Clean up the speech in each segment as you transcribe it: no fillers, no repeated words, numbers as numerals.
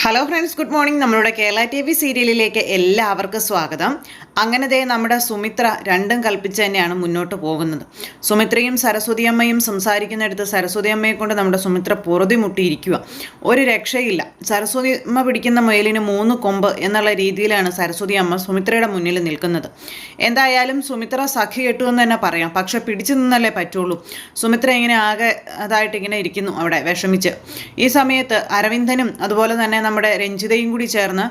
Hello friends, good morning. നമ്മളുടെ Kerala TV സീരിയലിലേക്ക് എല്ലാവർക്കും സ്വാഗതം. അങ്ങനെ നമ്മുടെ സുമിത്ര രണ്ടും കൽപ്പിച്ച് തന്നെയാണ് മുന്നോട്ട് പോകുന്നത്. സുമിത്രയും സരസ്വതി അമ്മയും സംസാരിക്കുന്നിടത്ത് സരസ്വതി അമ്മയെ കൊണ്ട് നമ്മുടെ സുമിത്ര പൊറുതിമുട്ടിയിരിക്കുക. ഒരു രക്ഷയില്ല. സരസ്വതി അമ്മ പിടിക്കുന്ന മുയലിന് 3 കൊമ്പ് എന്നുള്ള രീതിയിലാണ് സരസ്വതി അമ്മ സുമിത്രയുടെ മുന്നിൽ നിൽക്കുന്നത്. എന്തായാലും സുമിത്ര സഖി കെട്ടു എന്ന് തന്നെ പറയാം. പക്ഷെ പിടിച്ചു നിന്നല്ലേ പറ്റുള്ളൂ. സുമിത്ര ഇങ്ങനെ ആകെ അതായിട്ട് ഇങ്ങനെ ഇരിക്കുന്നു അവിടെ വിഷമിച്ച്. ഈ സമയത്ത് അരവിന്ദനും അതുപോലെ തന്നെ നമ്മുടെ രഞ്ജിതയും കൂടി ചേർന്ന്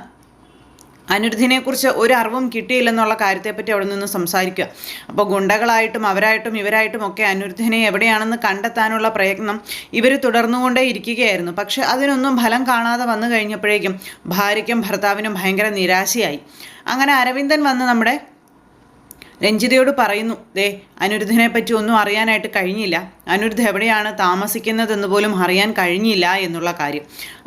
അനിരുദ്ധിനെക്കുറിച്ച് ഒരു അറിവും കിട്ടിയില്ലെന്നുള്ള കാര്യത്തെപ്പറ്റി അവിടെ നിന്ന് സംസാരിക്കുക. അപ്പോൾ ഗുണ്ടകളായിട്ടും അവരായിട്ടും ഇവരായിട്ടും ഒക്കെ അനിരുദ്ധിനെ എവിടെയാണെന്ന് കണ്ടെത്താനുള്ള പ്രയത്നം ഇവർ തുടർന്നുകൊണ്ടേ ഇരിക്കുകയായിരുന്നു. പക്ഷെ അതിനൊന്നും ഫലം കാണാതെ വന്നു കഴിഞ്ഞപ്പോഴേക്കും ഭാര്യയ്ക്കും ഭർത്താവിനും ഭയങ്കര നിരാശയായി. അങ്ങനെ അരവിന്ദൻ വന്ന് നമ്മുടെ രഞ്ജിതയോട് പറയുന്നു, അനിരുദ്ധിനെ പറ്റി ഒന്നും അറിയാനായിട്ട് കഴിഞ്ഞില്ല, അനിരുദ്ധ എവിടെയാണ് താമസിക്കുന്നതെന്ന് പോലും അറിയാൻ കഴിഞ്ഞില്ല എന്നുള്ള കാര്യം.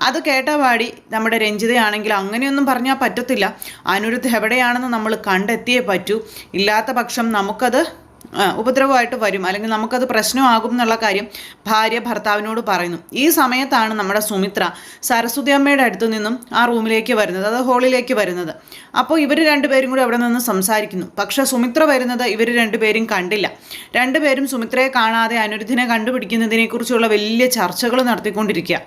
അത് കേട്ട പാടി നമ്മുടെ രഞ്ജിതയാണെങ്കിൽ അങ്ങനെയൊന്നും പറഞ്ഞാൽ പറ്റത്തില്ല, അനിരുദ്ധ എവിടെയാണെന്ന് നമ്മൾ കണ്ടെത്തിയേ പറ്റൂ, ഇല്ലാത്ത പക്ഷം നമുക്കത് ഉപദ്രവമായിട്ട് വരും, അല്ലെങ്കിൽ നമുക്കത് പ്രശ്നമാകും എന്നുള്ള കാര്യം ഭാര്യ ഭർത്താവിനോട് പറയുന്നു. ഈ സമയത്താണ് നമ്മുടെ സുമിത്ര സരസ്വതി അമ്മയുടെ അടുത്തു നിന്നും ആ റൂമിലേക്ക് വരുന്നത്, അത് ഹോളിലേക്ക് വരുന്നത്. അപ്പോൾ ഇവർ രണ്ടുപേരും കൂടി അവിടെ നിന്ന് സംസാരിക്കുന്നു. പക്ഷേ സുമിത്ര വരുന്നത് ഇവർ രണ്ടുപേരും കണ്ടില്ല. രണ്ടുപേരും സുമിത്രയെ കാണാതെ അനിരുദ്ധിനെ കണ്ടുപിടിക്കുന്നതിനെക്കുറിച്ചുള്ള വലിയ ചർച്ചകൾ നടത്തിക്കൊണ്ടിരിക്കുക.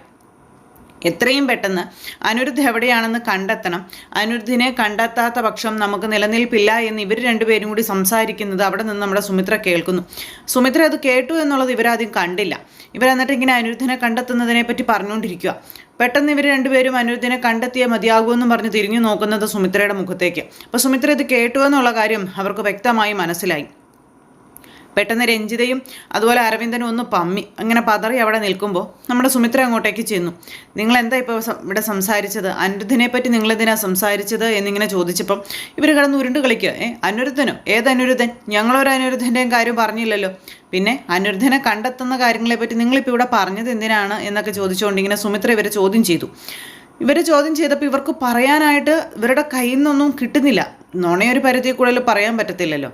എത്രയും പെട്ടെന്ന് അനിരുദ്ധ എവിടെയാണെന്ന് കണ്ടെത്തണം, അനിരുദ്ധിനെ കണ്ടെത്താത്ത പക്ഷം നമുക്ക് നിലനിൽപ്പില്ല എന്ന് ഇവർ രണ്ടുപേരും കൂടി സംസാരിക്കുന്നത് അവിടെ നിന്ന് നമ്മുടെ സുമിത്ര കേൾക്കുന്നു. സുമിത്ര അത് കേട്ടു എന്നുള്ളത് ഇവരാദ്യം കണ്ടില്ല. ഇവരെന്നിട്ട് ഇങ്ങനെ അനിരുദ്ധിനെ കണ്ടെത്തുന്നതിനെ പറ്റി പറഞ്ഞുകൊണ്ടിരിക്കുക. പെട്ടെന്ന് ഇവർ രണ്ടുപേരും അനിരുദ്ധിനെ കണ്ടെത്തിയേ മതിയാകുമെന്നും പറഞ്ഞ് തിരിഞ്ഞു നോക്കുന്നത് സുമിത്രയുടെ മുഖത്തേക്ക്. അപ്പോൾ സുമിത്ര ഇത് കേട്ടു എന്നുള്ള കാര്യം അവർക്ക് വ്യക്തമായി മനസ്സിലായി. പെട്ടെന്ന് രഞ്ജിതയും അതുപോലെ അരവിന്ദനും ഒന്ന് പമ്മി അങ്ങനെ പതറി അവിടെ നിൽക്കുമ്പോൾ നമ്മുടെ സുമിത്ര അങ്ങോട്ടേക്ക് ചെന്നു. നിങ്ങൾ എന്താ ഇപ്പോൾ ഇവിടെ സംസാരിച്ചത്, അനിരുദ്ധിനെ പറ്റി നിങ്ങളെന്തിനാണ് സംസാരിച്ചത് എന്നിങ്ങനെ ചോദിച്ചപ്പം ഇവർ കിടന്ന് ഉരുണ്ട് കളിക്കുക. അനിരുദ്ധനോ? ഏത് അനിരുദ്ധൻ? ഞങ്ങളൊരു അനിരുദ്ധൻ്റെയും കാര്യം പറഞ്ഞില്ലല്ലോ. പിന്നെ അനിരുദ്ധനെ കണ്ടെത്തുന്ന കാര്യങ്ങളെപ്പറ്റി നിങ്ങളിപ്പോൾ ഇവിടെ പറഞ്ഞത് എന്തിനാണ് എന്നൊക്കെ ചോദിച്ചുകൊണ്ട് ഇങ്ങനെ സുമിത്ര ഇവരെ ചോദ്യം ചെയ്തു. ഇവർ ചോദ്യം ചെയ്തപ്പോൾ ഇവർക്ക് പറയാനായിട്ട് ഇവരുടെ കയ്യിൽ നിന്നൊന്നും കിട്ടുന്നില്ല. നുണയൊരു പരിധിയിൽ കൂടുതൽ പറയാൻ പറ്റത്തില്ലല്ലോ.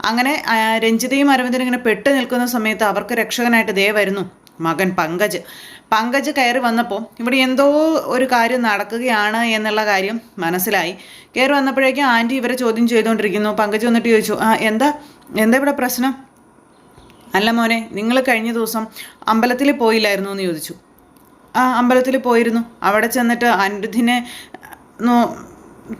അങ്ങനെ രഞ്ജിതയും അരവിന്ദനും ഇങ്ങനെ പെട്ട് നിൽക്കുന്ന സമയത്ത് അവർക്ക് രക്ഷകനായിട്ട് വരുന്നു മകൻ പങ്കജ് കയറി വന്നപ്പോൾ ഇവിടെ എന്തോ ഒരു കാര്യം നടക്കുകയാണ് എന്നുള്ള കാര്യം മനസ്സിലായി. കയറി വന്നപ്പോഴേക്കും ആൻറ്റി ഇവരെ ചോദ്യം ചെയ്തുകൊണ്ടിരിക്കുന്നു. പങ്കജ് വന്നിട്ട് ചോദിച്ചു, എന്താ ഇവിടെ പ്രശ്നം? അല്ല മോനെ, നിങ്ങൾ കഴിഞ്ഞ ദിവസം അമ്പലത്തിൽ പോയില്ലായിരുന്നു എന്ന് ചോദിച്ചു. അമ്പലത്തിൽ പോയിരുന്നു. അവിടെ ചെന്നിട്ട് അനിരുദ്ധിനെ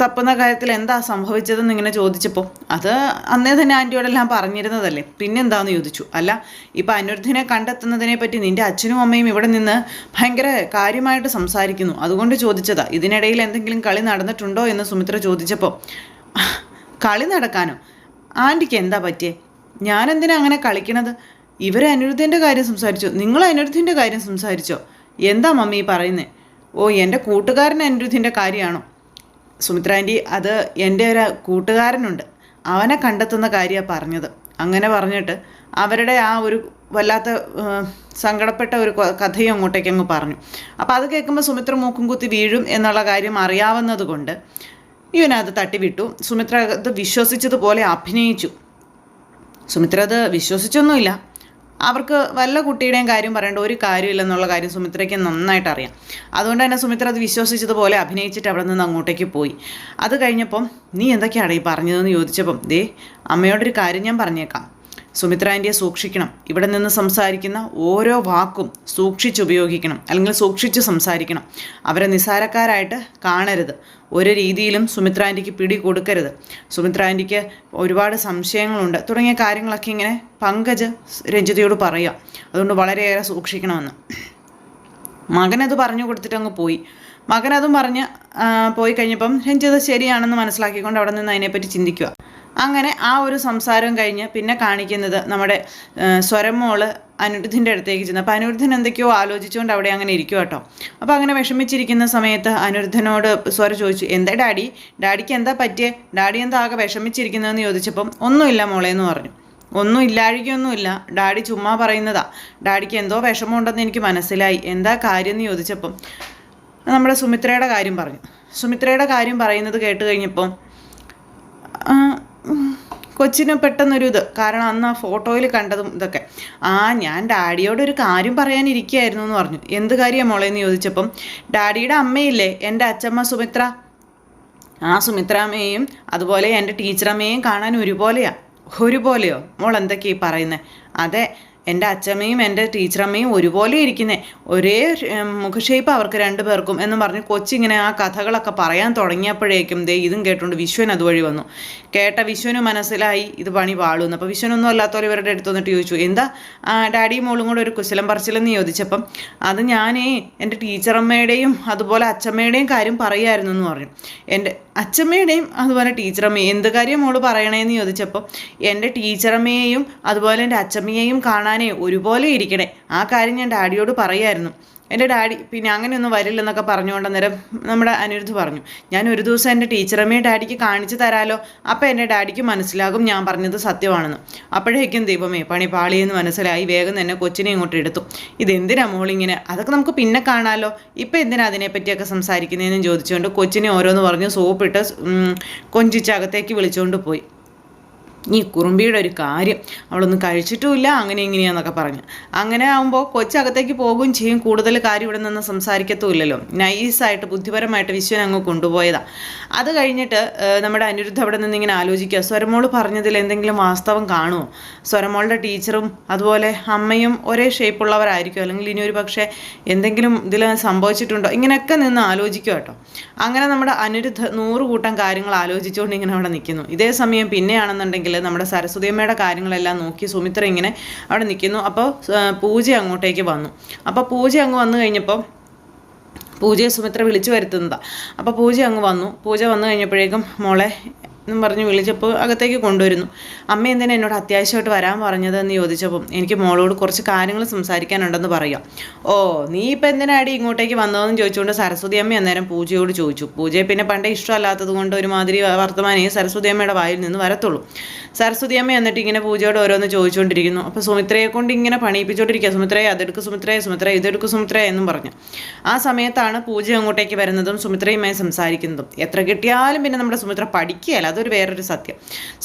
തപ്പുന്ന കാര്യത്തിൽ എന്താ സംഭവിച്ചതെന്ന് ഇങ്ങനെ ചോദിച്ചപ്പോൾ അത് അന്നേ തന്നെ ആൻറ്റിയോടെല്ലാം പറഞ്ഞിരുന്നതല്ലേ, പിന്നെന്താണെന്ന് ചോദിച്ചു. അല്ല, ഇപ്പം അനിരുദ്ധിനെ കണ്ടെത്തുന്നതിനെ പറ്റി നിൻ്റെ അച്ഛനും അമ്മയും ഇവിടെ നിന്ന് ഭയങ്കര കാര്യമായിട്ട് സംസാരിക്കുന്നു, അതുകൊണ്ട് ചോദിച്ചതാ. ഇതിനിടയിൽ എന്തെങ്കിലും കളി നടന്നിട്ടുണ്ടോ എന്ന് സുമിത്ര ചോദിച്ചപ്പോൾ, കളി നടക്കാനോ? ആൻറ്റിക്ക് എന്താ പറ്റിയേ? ഞാനെന്തിനാ അങ്ങനെ കളിക്കണത്? ഇവർ അനിരുദ്ധിൻ്റെ കാര്യം സംസാരിച്ചോ? നിങ്ങൾ അനിരുദ്ധിൻ്റെ കാര്യം സംസാരിച്ചോ? എന്താ മമ്മി പറയുന്നത്? എൻ്റെ കൂട്ടുകാരൻ അനിരുദ്ധിൻ്റെ കാര്യമാണോ? സുമിത്ര ആൻറ്റി, അത് എൻ്റെ ഒരു കൂട്ടുകാരനുണ്ട്, അവനെ കണ്ടെത്തുന്ന കാര്യമാണ് പറഞ്ഞത്. അങ്ങനെ പറഞ്ഞിട്ട് അവരുടെ ആ ഒരു വല്ലാത്ത സങ്കടപ്പെട്ട ഒരു കഥയും അങ്ങോട്ടേക്ക് അങ്ങ് പറഞ്ഞു. അപ്പോൾ അത് കേൾക്കുമ്പോൾ സുമിത്ര മൂക്കും കുത്തി വീഴും എന്നുള്ള കാര്യം അറിയാവുന്നത് കൊണ്ട് ഇവനത് തട്ടിവിട്ടു. സുമിത്ര അത് വിശ്വസിച്ചതുപോലെ അഭിനയിച്ചു. സുമിത്ര അത് വിശ്വസിച്ചൊന്നുമില്ല. അവർക്ക് വല്ല കുട്ടിയുടെയും കാര്യം പറയേണ്ട ഒരു കാര്യമില്ലെന്നുള്ള കാര്യം സുമിത്രയ്ക്ക് നന്നായിട്ട് അറിയാം. അതുകൊണ്ട് തന്നെ സുമിത്ര അത് വിശ്വസിച്ചതുപോലെ അഭിനയിച്ചിട്ട് അവിടെ നിന്ന് അങ്ങോട്ടേക്ക് പോയി. അത് കഴിഞ്ഞപ്പം നീ എന്തൊക്കെയാണ് ഈ പറഞ്ഞതെന്ന് ചോദിച്ചപ്പം അമ്മയോടൊരു കാര്യം ഞാൻ പറഞ്ഞേക്കാം. സുമിത്ര ആൻറ്റിയെ സൂക്ഷിക്കണം. ഇവിടെ നിന്ന് സംസാരിക്കുന്ന ഓരോ വാക്കും സൂക്ഷിച്ചുപയോഗിക്കണം, അല്ലെങ്കിൽ സൂക്ഷിച്ച് സംസാരിക്കണം. അവരെ നിസ്സാരക്കാരായിട്ട് കാണരുത്. ഒരു രീതിയിലും സുമിത്ര ആൻറ്റിക്ക് പിടി കൊടുക്കരുത്. സുമിത്ര ആൻറ്റിക്ക് ഒരുപാട് സംശയങ്ങളുണ്ട് തുടങ്ങിയ കാര്യങ്ങളൊക്കെ ഇങ്ങനെ പങ്കജ് രഞ്ജിതയോട് പറയുക. അതുകൊണ്ട് വളരെയേറെ സൂക്ഷിക്കണമെന്ന് മകനത് പറഞ്ഞു കൊടുത്തിട്ട് അങ്ങ് പോയി. മകനതും പറഞ്ഞ് പോയി കഴിഞ്ഞപ്പം രഞ്ജിത ശരിയാണെന്ന് മനസ്സിലാക്കിക്കൊണ്ട് അവിടെ നിന്ന് അതിനെപ്പറ്റി ചിന്തിക്കുക. അങ്ങനെ ആ ഒരു സംസാരം കഴിഞ്ഞ് പിന്നെ കാണിക്കുന്നത് നമ്മുടെ സ്വരമോള് അനിരുദ്ധിൻ്റെ അടുത്തേക്ക് ചെന്നു. അപ്പോൾ അനിരുദ്ധൻ എന്തൊക്കെയോ ആലോചിച്ചുകൊണ്ട് അവിടെ അങ്ങനെ ഇരിക്കും കേട്ടോ. അപ്പോൾ അങ്ങനെ വിഷമിച്ചിരിക്കുന്ന സമയത്ത് അനിരുദ്ധനോട് സ്വര ചോദിച്ചു, എന്താ ഡാഡിക്ക് എന്താ പറ്റിയേ? ഡാഡി എന്താ ആകെ വിഷമിച്ചിരിക്കുന്നതെന്ന് ചോദിച്ചപ്പം ഒന്നുമില്ല മോളെ എന്ന് പറഞ്ഞു. ഒന്നും ഇല്ലാഴികൊന്നുമില്ല, ഡാഡി ചുമ്മാ പറയുന്നതാ. ഡാഡിക്ക് എന്തോ വിഷമമുണ്ടെന്ന് എനിക്ക് മനസ്സിലായി. എന്താ കാര്യം എന്ന് ചോദിച്ചപ്പം നമ്മുടെ സുമിത്രയുടെ കാര്യം പറഞ്ഞു. സുമിത്രയുടെ കാര്യം പറയുന്നത് കേട്ട് കഴിഞ്ഞപ്പം കൊച്ചിന് പെട്ടെന്നൊരു ഇത്, കാരണം അന്ന് ആ ഫോട്ടോയിൽ കണ്ടതും ഇതൊക്കെ. ഞാൻ ഡാഡിയോട് ഒരു കാര്യം പറയാനിരിക്കുകയായിരുന്നു എന്ന് പറഞ്ഞു. എന്ത് കാര്യമാണ് മോളെ എന്ന് ചോദിച്ചപ്പം, ഡാഡിയുടെ അമ്മയില്ലേ എൻ്റെ അച്ചമ്മ സുമിത്ര, ആ സുമിത്രാമ്മയെയും അതുപോലെ എൻ്റെ ടീച്ചറമ്മയെയും കാണാൻ ഒരുപോലെയോ? മോൾ എന്തൊക്കെയായി പറയുന്നത്? അതെ, എൻ്റെ അച്ഛമ്മയും എൻ്റെ ടീച്ചറമ്മയും ഒരുപോലെ ഇരിക്കുന്നേ, ഒരേ മുഖഷേപ്പ് അവർക്ക് രണ്ടുപേർക്കും എന്ന് പറഞ്ഞ് കൊച്ചിങ്ങനെ ആ കഥകളൊക്കെ പറയാൻ തുടങ്ങിയപ്പോഴേക്കും ഇതും കേട്ടുകൊണ്ട് വിശ്വൻ അതുവഴി വന്നു. കേട്ട വിശ്വന് മനസ്സിലായി ഇത് പണി പാളുന്നു. അപ്പോൾ വിശ്വനൊന്നും അല്ലാത്തവർ ഇവരുടെ അടുത്ത് വന്നിട്ട് ചോദിച്ചു, എന്താ ഡാഡിയും മോളും കൂടെ ഒരു കുശലം പറിച്ചില്ലെന്ന് ചോദിച്ചപ്പം, അത് ഞാനേ എൻ്റെ ടീച്ചറമ്മയുടെയും അതുപോലെ അച്ഛമ്മയുടെയും കാര്യം പറയായിരുന്നു എന്ന് പറഞ്ഞു. എൻ്റെ അച്ഛമ്മയുടെയും അതുപോലെ ടീച്ചറമ്മയും എന്ത് കാര്യം മോള് പറയണേന്ന് ചോദിച്ചപ്പോൾ, എൻ്റെ ടീച്ചറമ്മയെയും അതുപോലെ എൻ്റെ അച്ഛമ്മയെയും കാണാനേ ഒരുപോലെ ഇരിക്കണേ, ആ കാര്യം ഞാൻ ഡാഡിയോട് പറയായിരുന്നു. എൻ്റെ ഡാഡി പിന്നെ അങ്ങനെയൊന്നും വരില്ലെന്നൊക്കെ പറഞ്ഞുകൊണ്ട് അന്നേരം നമ്മുടെ അനിരുദ്ധ് പറഞ്ഞു, ഞാൻ ഒരു ദിവസം എൻ്റെ ടീച്ചറമ്മയെ ഡാഡിക്ക് കാണിച്ചു തരാമല്ലോ, അപ്പം എൻ്റെ ഡാഡിക്ക് മനസ്സിലാകും ഞാൻ പറഞ്ഞത് സത്യമാണെന്ന്. അപ്പോഴേക്കും ദൈവമേ പണി പാളിയെന്ന് മനസ്സിലായി. വേഗം തന്നെ കൊച്ചിനെ ഇങ്ങോട്ട് എടുത്തു. ഇതെന്തിനാ മോളിങ്ങനെ, അതൊക്കെ നമുക്ക് പിന്നെ കാണാമല്ലോ, ഇപ്പം എന്തിനാ അതിനെപ്പറ്റിയൊക്കെ സംസാരിക്കുന്നതെന്ന് ചോദിച്ചുകൊണ്ട് കൊച്ചിനെ ഓരോന്ന് പറഞ്ഞ് സോപ്പിട്ട് കൊഞ്ചിച്ച് അകത്തേക്ക് വിളിച്ചുകൊണ്ട് പോയി. ഈ കുറുമ്പിയുടെ ഒരു കാര്യം, അവളൊന്നും കഴിച്ചിട്ടുമില്ല, അങ്ങനെ ഇങ്ങനെയാന്നൊക്കെ പറഞ്ഞു. അങ്ങനെ ആകുമ്പോൾ കൊച്ചകത്തേക്ക് പോകുകയും ചെയ്യും. കൂടുതൽ കാര്യം ഇവിടെ നിന്ന് സംസാരിക്കത്തുമില്ലല്ലോ. നൈസായിട്ട് ബുദ്ധിപരമായിട്ട് വിശ്വനെ അങ്ങ് കൊണ്ടുപോയതാണ്. അത് കഴിഞ്ഞിട്ട് നമ്മുടെ അനിരുദ്ധ അവിടെ നിന്ന് ഇങ്ങനെ ആലോചിക്കുക, സ്വരമോൾ പറഞ്ഞതിൽ എന്തെങ്കിലും വാസ്തവം കാണുമോ? സ്വരമോളുടെ ടീച്ചറും അതുപോലെ അമ്മയും ഒരേ ഷേപ്പുള്ളവരായിരിക്കും, അല്ലെങ്കിൽ ഇനി ഒരു പക്ഷേ എന്തെങ്കിലും ഇതിൽ സംഭവിച്ചിട്ടുണ്ടോ? ഇങ്ങനെയൊക്കെ നിന്ന് ആലോചിക്കുക കേട്ടോ. അങ്ങനെ നമ്മുടെ അനിരുദ്ധ 100 കൂട്ടം കാര്യങ്ങൾ ആലോചിച്ചുകൊണ്ട് ഇങ്ങനെ അവിടെ നിൽക്കുന്നു. ഇതേ സമയം പിന്നെയാണെന്നുണ്ടെങ്കിൽ നമ്മുടെ സരസ്വതിയമ്മയുടെ കാര്യങ്ങളെല്ലാം നോക്കി സുമിത്ര ഇങ്ങനെ അവിടെ നിൽക്കുന്നു. അപ്പോൾ പൂജ അങ്ങോട്ടേക്ക് വന്നു. അപ്പോൾ പൂജ അങ്ങ് വന്നു കഴിഞ്ഞപ്പോൾ പൂജയെ സുമിത്ര വിളിച്ചു വരുത്തുന്നതാണ്. അപ്പോൾ പൂജ അങ്ങ് വന്നു. പൂജ വന്നു കഴിഞ്ഞപ്പോഴേക്കും മോളെ എന്നും പറഞ്ഞ് വിളിച്ചപ്പോൾ അകത്തേക്ക് കൊണ്ടുവരുന്നു. അമ്മ എന്തിനാ എന്നോട് അത്യാവശ്യമായിട്ട് വരാൻ പറഞ്ഞതെന്ന് ചോദിച്ചപ്പം, എനിക്ക് മോളോട് കുറച്ച് കാര്യങ്ങൾ സംസാരിക്കാനുണ്ടെന്ന് പറയാം. ഓ, നീ ഇപ്പം എന്തിനാടി ഇങ്ങോട്ടേക്ക് വന്നതെന്ന് ചോദിച്ചുകൊണ്ട് സരസ്വതി അമ്മ അന്നേരം പൂജയോട് ചോദിച്ചു. പൂജയെ പിന്നെ പണ്ടേ ഇഷ്ടമല്ലാത്തത് കൊണ്ട് ഒരുമാതിരി വർത്തമാനേ സരസ്വതി അമ്മയുടെ വായിൽ നിന്ന് വരത്തുള്ളൂ. സരസ്വതി അമ്മ എന്നിട്ട് ഇങ്ങനെ പൂജയോട് ഓരോന്ന് ചോദിച്ചുകൊണ്ടിരിക്കുന്നു. അപ്പോൾ സുമിത്രയെ കൊണ്ട് ഇങ്ങനെ പണിയിപ്പിച്ചുകൊണ്ടിരിക്കുക, സുമിത്രയെ അതെടുക്കും, സുമിത്രയെ ഇതെടുക്കും, സുമിത്രയെ എന്നും പറഞ്ഞു. ആ സമയത്താണ് പൂജ അങ്ങോട്ടേക്ക് വരുന്നതും സുമിത്രയുമായി സംസാരിക്കുന്നതും. എത്ര കിട്ടിയാലും പിന്നെ നമ്മുടെ സുമിത്ര പഠിക്കുകയല്ല, അതൊരു വേറൊരു സത്യം.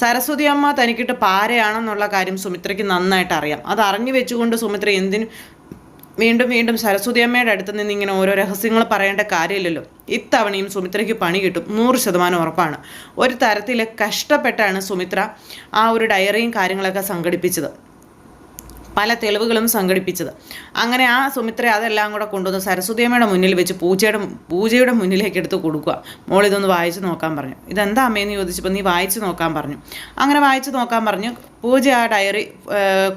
സരസ്വതി അമ്മ തനിക്കിട്ട് പാരയാണെന്നുള്ള കാര്യം സുമിത്രയ്ക്ക് നന്നായിട്ട് അറിയാം. അത് അറിഞ്ഞു വെച്ചുകൊണ്ട് സുമിത്ര എന്തിനും വീണ്ടും സരസ്വതി അമ്മയുടെ അടുത്ത് നിന്ന് ഇങ്ങനെ ഓരോ രഹസ്യങ്ങൾ പറയേണ്ട കാര്യമില്ലല്ലോ. ഇത്തവണയും സുമിത്രയ്ക്ക് പണി കിട്ടും, 100% ഉറപ്പാണ്. ഒരു തരത്തിൽ കഷ്ടപ്പെട്ടാണ് സുമിത്ര ആ ഒരു ഡയറിയും കാര്യങ്ങളൊക്കെ സംഘടിപ്പിച്ചത്, പല തെളിവുകളും സംഘടിപ്പിച്ചത്. അങ്ങനെ ആ സുമിത്ര അതെല്ലാം കൂടെ കൊണ്ടുവന്ന് സരസ്വതിയമ്മയുടെ മുന്നിൽ വെച്ച് പൂജയുടെ മുന്നിലേക്ക് എടുത്ത് കൊടുക്കുക. മോൾ ഇതൊന്ന് വായിച്ച് നോക്കാൻ പറഞ്ഞു. ഇതെന്താ അമ്മയെന്ന് ചോദിച്ചപ്പോൾ, നീ വായിച്ച് നോക്കാൻ പറഞ്ഞു. അങ്ങനെ വായിച്ച് നോക്കാൻ പറഞ്ഞു. പൂജ ആ ഡയറി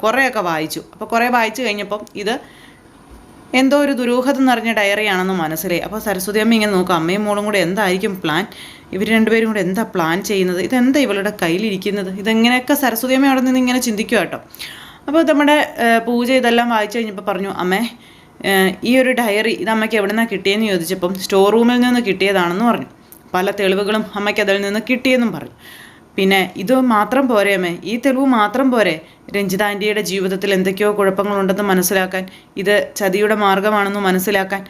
കുറേയൊക്കെ വായിച്ചു. അപ്പോൾ കുറേ വായിച്ചു കഴിഞ്ഞപ്പം ഇത് എന്തോ ഒരു ദുരൂഹത നിറഞ്ഞ ഡയറിയാണെന്ന് മനസ്സിലായി. അപ്പോൾ സരസ്വതി അമ്മ ഇങ്ങനെ നോക്കുക, അമ്മയും മോളും കൂടെ എന്തായിരിക്കും പ്ലാൻ, ഇവർ രണ്ടുപേരും കൂടെ എന്താ പ്ലാൻ ചെയ്യുന്നത്, ഇതെന്താ ഇവളുടെ കയ്യിലിരിക്കുന്നത്, ഇതെങ്ങനെയൊക്കെ സരസ്വതി അമ്മ അവിടെ നിന്ന് ഇങ്ങനെ ചിന്തിക്കുക കേട്ടോ. അപ്പോൾ നമ്മുടെ പൂജ ഇതെല്ലാം വായിച്ചു കഴിഞ്ഞപ്പോൾ പറഞ്ഞു, അമ്മേ ഈ ഒരു ഡയറി ഇത് അമ്മയ്ക്ക് എവിടെ നിന്നാണ് കിട്ടിയെന്ന് ചോദിച്ചപ്പം, സ്റ്റോർ റൂമിൽ നിന്ന് കിട്ടിയതാണെന്ന് പറഞ്ഞു. പല തെളിവുകളും അമ്മയ്ക്ക് അതിൽ നിന്ന് കിട്ടിയെന്നും പറഞ്ഞു. പിന്നെ ഇത് മാത്രം പോരെ അമ്മേ, ഈ തെളിവ് മാത്രം പോരെ രഞ്ജിത ആൻറ്റിയുടെ ജീവിതത്തിൽ എന്തൊക്കെയോ കുഴപ്പങ്ങളുണ്ടെന്ന് മനസ്സിലാക്കാൻ, ഇത് ചതിയുടെ മാർഗമാണെന്ന് മനസ്സിലാക്കാൻ.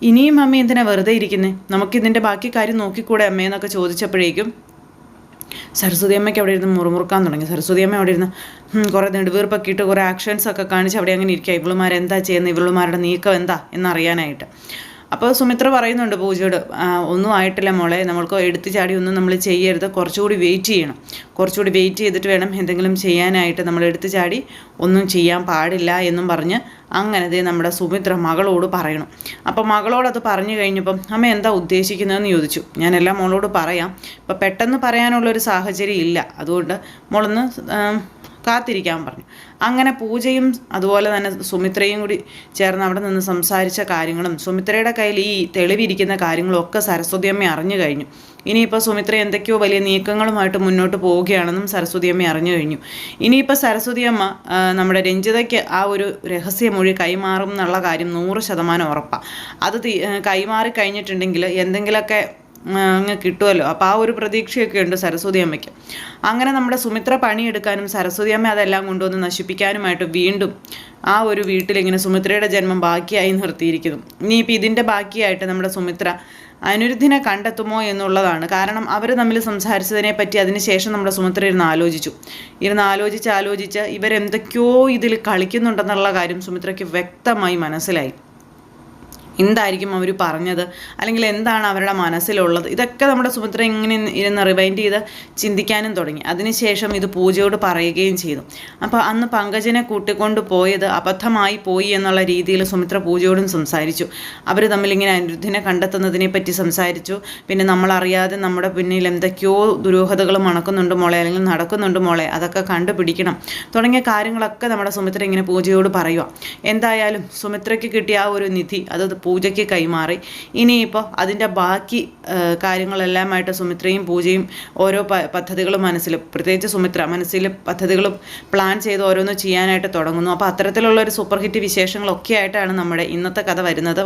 ഇനിയും അമ്മ എന്തിനാ വെറുതെ ഇരിക്കുന്നത്, നമുക്കിതിൻ്റെ ബാക്കി കാര്യം നോക്കിക്കൂടെ അമ്മയെന്നൊക്കെ ചോദിച്ചപ്പോഴേക്കും സരസ്വതി അമ്മയ്ക്ക് അവിടെ ഇരുന്ന് മുറുമുറുക്കാൻ തുടങ്ങി. സരസ്വതി അമ്മ അവിടെ ഇരുന്ന് കുറേ നെടുവീർപ്പൊക്കെ ഇട്ട് കുറേ ആക്ഷൻസൊക്കെ കാണിച്ച് അവിടെ അങ്ങനെ ഇരിക്കുക. ഇവളുമാരെന്താ ചെയ്യുന്നത്, ഇവളുമാരുടെ നീക്കം എന്താ എന്നറിയാനായിട്ട്. അപ്പോൾ സുമിത്ര പറയുന്നുണ്ട് പൂജയോട്, ഒന്നും ആയിട്ടില്ല മോളെ, നമ്മൾക്ക് എടുത്തു ചാടി ഒന്നും നമ്മൾ ചെയ്യരുത്, കുറച്ചുകൂടി വെയിറ്റ് ചെയ്യണം, കുറച്ചുകൂടി വെയിറ്റ് ചെയ്തിട്ട് വേണം എന്തെങ്കിലും ചെയ്യാനായിട്ട്, നമ്മൾ എടുത്തു ചാടി ഒന്നും ചെയ്യാൻ പാടില്ല എന്നും പറഞ്ഞ് അങ്ങനെ നമ്മുടെ സുമിത്ര മകളോട് പറയണം. അപ്പോൾ മകളോടത് പറഞ്ഞു കഴിഞ്ഞപ്പം, അമ്മ എന്താ ഉദ്ദേശിക്കുന്നതെന്ന് ചോദിച്ചു. ഞാനെല്ലാം മോളോട് പറയാം, ഇപ്പം പെട്ടെന്ന് പറയാനുള്ളൊരു സാഹചര്യം ഇല്ല, അതുകൊണ്ട് മോളൊന്ന് കാത്തിരിക്കാൻ പറഞ്ഞു. അങ്ങനെ പൂജയും അതുപോലെ തന്നെ സുമിത്രയും കൂടി ചേർന്ന് അവിടെ നിന്ന് സംസാരിച്ച കാര്യങ്ങളും സുമിത്രയുടെ കയ്യിൽ ഈ തെളിവിരിക്കുന്ന കാര്യങ്ങളും ഒക്കെ സരസ്വതിയമ്മ അറിഞ്ഞു കഴിഞ്ഞു. ഇനിയിപ്പോൾ സുമിത്ര എന്തൊക്കെയോ വലിയ നീക്കങ്ങളുമായിട്ട് മുന്നോട്ട് പോവുകയാണെന്നും സരസ്വതിയമ്മ അറിഞ്ഞു കഴിഞ്ഞു. ഇനിയിപ്പോൾ സരസ്വതിയമ്മ നമ്മുടെ രഞ്ജിതയ്ക്ക് ആ ഒരു രഹസ്യമൊഴി കൈമാറും എന്നുള്ള കാര്യം 100% ഉറപ്പാണ്. അത് കൈമാറി കഴിഞ്ഞിട്ടുണ്ടെങ്കിൽ എന്തെങ്കിലുമൊക്കെ അങ്ങ് കിട്ടുമല്ലോ. അപ്പോൾ ആ ഒരു പ്രതീക്ഷയൊക്കെ ഉണ്ട് സരസ്വതി അമ്മയ്ക്ക്. അങ്ങനെ നമ്മുടെ സുമിത്ര പണിയെടുക്കാനും സരസ്വതി അമ്മ അതെല്ലാം കൊണ്ടുവന്ന് നശിപ്പിക്കാനുമായിട്ട് വീണ്ടും ആ ഒരു വീട്ടിലിങ്ങനെ സുമിത്രയുടെ ജന്മം ബാക്കിയായി നിർത്തിയിരിക്കുന്നു. ഇനിയിപ്പോൾ ഇതിൻ്റെ ബാക്കിയായിട്ട് നമ്മുടെ സുമിത്ര അനിരുദ്ധിനെ കണ്ടെത്തുമോ എന്നുള്ളതാണ്. കാരണം അവർ തമ്മിൽ സംസാരിച്ചതിനെ പറ്റി അതിനുശേഷം നമ്മുടെ സുമിത്ര ഇരുന്ന് ആലോചിച്ച് ഇവരെന്തൊക്കെയോ ഇതിൽ കളിക്കുന്നുണ്ടെന്നുള്ള കാര്യം സുമിത്രയ്ക്ക് വ്യക്തമായി മനസ്സിലായി. എന്തായിരിക്കും അവർ പറഞ്ഞത്, അല്ലെങ്കിൽ എന്താണ് അവരുടെ മനസ്സിലുള്ളത്, ഇതൊക്കെ നമ്മുടെ സുമിത്ര ഇങ്ങനെ ഇരുന്ന് റിവൈൻഡ് ചെയ്ത് ചിന്തിക്കാനും തുടങ്ങി. അതിനുശേഷം ഇത് പൂജയോട് പറയുകയും ചെയ്തു. അപ്പോൾ അന്ന് പങ്കജനെ കൂട്ടിക്കൊണ്ട് പോയത് അബദ്ധമായി പോയി എന്നുള്ള രീതിയിൽ സുമിത്ര പൂജയോടും സംസാരിച്ചു. അവർ തമ്മിലിങ്ങനെ അനിരുദ്ധിനെ കണ്ടെത്തുന്നതിനെ പറ്റി സംസാരിച്ചു. പിന്നെ നമ്മളറിയാതെ നമ്മുടെ പിന്നിൽ എന്തൊക്കെയോ ദുരൂഹതകൾ മണക്കുന്നുണ്ട് മോളെ, അല്ലെങ്കിൽ നടക്കുന്നുണ്ട് മോളെ, അതൊക്കെ കണ്ടുപിടിക്കണം തുടങ്ങിയ കാര്യങ്ങളൊക്കെ നമ്മുടെ സുമിത്ര ഇങ്ങനെ പൂജയോട് പറയുക. എന്തായാലും സുമിത്രയ്ക്ക് കിട്ടിയ ആ ഒരു നിധി അത് പൂജയ്ക്ക് കൈമാറി. ഇനിയിപ്പോൾ അതിൻ്റെ ബാക്കി കാര്യങ്ങളെല്ലാമായിട്ട് സുമിത്രയും പൂജയും ഓരോ പദ്ധതികളും പ്രത്യേകിച്ച് സുമിത്ര മനസ്സിൽ പദ്ധതികൾ പ്ലാൻ ചെയ്ത് ഓരോന്ന് ചെയ്യാനായിട്ട് തുടങ്ങുന്നു. അപ്പോൾ അത്തരത്തിലുള്ള ഒരു സൂപ്പർ ഹിറ്റ് വിശേഷങ്ങളൊക്കെ ആയിട്ടാണ് നമ്മുടെ ഇന്നത്തെ കഥ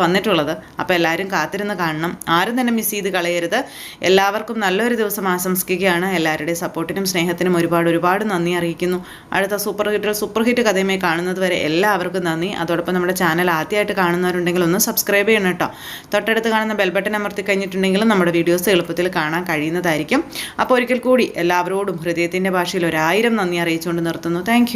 വന്നിട്ടുള്ളത്. അപ്പോൾ എല്ലാവരും കാത്തിരുന്ന് കാണണം. ആരും തന്നെ മിസ് ചെയ്ത് കളയരുത്. എല്ലാവർക്കും നല്ലൊരു ദിവസം ആശംസിക്കുകയാണ്. എല്ലാവരുടെയും സപ്പോർട്ടിനും സ്നേഹത്തിനും ഒരുപാട് നന്ദി അറിയിക്കുന്നു. അടുത്ത സൂപ്പർ ഹിറ്റ് കഥയുമായി കാണുന്നത് വരെ എല്ലാവർക്കും നന്ദി. അതോടൊപ്പം നമ്മുടെ ചാനൽ ആദ്യമായിട്ട് കാണുന്നവരുണ്ടെങ്കിൽ ഒന്ന് സബ്സ്ക്രൈബ് ചെയ്യണം കേട്ടോ. തൊട്ടടുത്ത് കാണുന്ന ബെൽ ബട്ടൺ അമർത്തി കഴിഞ്ഞിട്ടുണ്ടെങ്കിലും നമ്മുടെ വീഡിയോസ് എളുപ്പത്തിൽ കാണാൻ കഴിയുന്നതായിരിക്കും. അപ്പോൾ ഒരിക്കൽ കൂടി എല്ലാവരോടും ഹൃദയത്തിൻ്റെ ഭാഷയിൽ 1000 നന്ദി അറിയിച്ചുകൊണ്ട് നിർത്തുന്നു. താങ്ക്